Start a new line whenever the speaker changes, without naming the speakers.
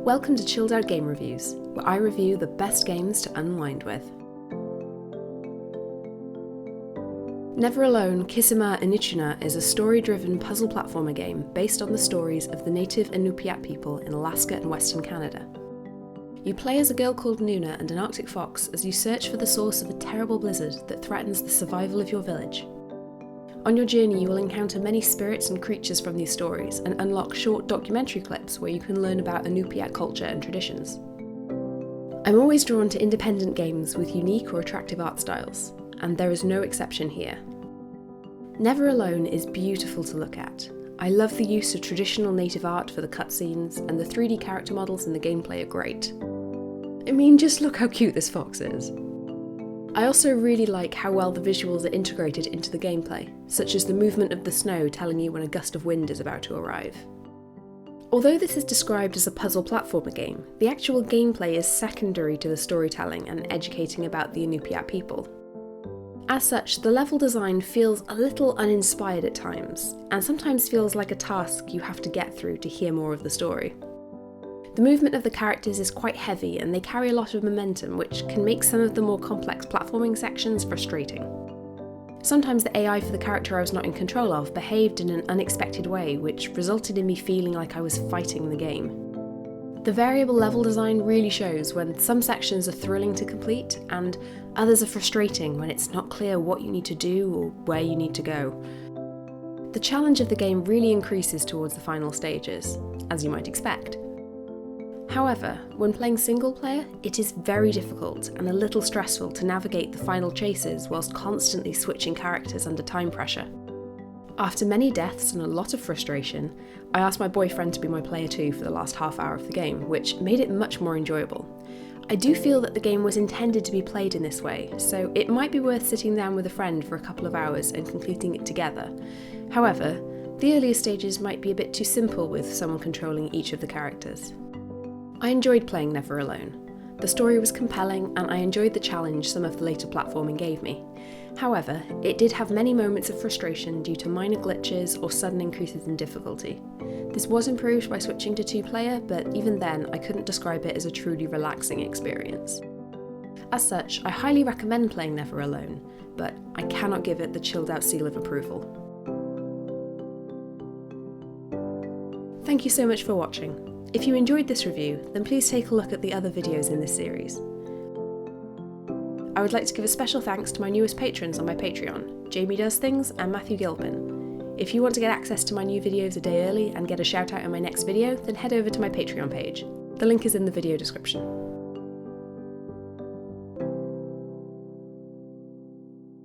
Welcome to Chilled Out Game Reviews, where I review the best games to unwind with. Never Alone, Kisima, Inŋitchuŋa is a story-driven puzzle platformer game based on the stories of the native Iñupiat people in Alaska and Western Canada. You play as a girl called Nuna and an Arctic fox as you search for the source of a terrible blizzard that threatens the survival of your village. On your journey, you will encounter many spirits and creatures from these stories and unlock short documentary clips where you can learn about Iñupiat culture and traditions. I'm always drawn to independent games with unique or attractive art styles, and there is no exception here. Never Alone is beautiful to look at. I love the use of traditional native art for the cutscenes, and the 3D character models in the gameplay are great. I mean, just look how cute this fox is. I also really like how well the visuals are integrated into the gameplay, such as the movement of the snow telling you when a gust of wind is about to arrive. Although this is described as a puzzle platformer game, the actual gameplay is secondary to the storytelling and educating about the Iñupiat people. As such, the level design feels a little uninspired at times, and sometimes feels like a task you have to get through to hear more of the story. The movement of the characters is quite heavy and they carry a lot of momentum, which can make some of the more complex platforming sections frustrating. Sometimes the AI for the character I was not in control of behaved in an unexpected way, which resulted in me feeling like I was fighting the game. The variable level design really shows when some sections are thrilling to complete and others are frustrating when it's not clear what you need to do or where you need to go. The challenge of the game really increases towards the final stages, as you might expect. However, when playing single player, it is very difficult and a little stressful to navigate the final chases whilst constantly switching characters under time pressure. After many deaths and a lot of frustration, I asked my boyfriend to be my player too for the last half hour of the game, which made it much more enjoyable. I do feel that the game was intended to be played in this way, so it might be worth sitting down with a friend for a couple of hours and completing it together. However, the earlier stages might be a bit too simple with someone controlling each of the characters. I enjoyed playing Never Alone. The story was compelling and I enjoyed the challenge some of the later platforming gave me. However, it did have many moments of frustration due to minor glitches or sudden increases in difficulty. This was improved by switching to 2-player, but even then I couldn't describe it as a truly relaxing experience. As such, I highly recommend playing Never Alone, but I cannot give it the chilled out seal of approval. Thank you so much for watching. If you enjoyed this review, then please take a look at the other videos in this series. I would like to give a special thanks to my newest patrons on my Patreon, Jamie Does Things and Matthew Gilpin. If you want to get access to my new videos a day early and get a shout out in my next video, then head over to my Patreon page. The link is in the video description.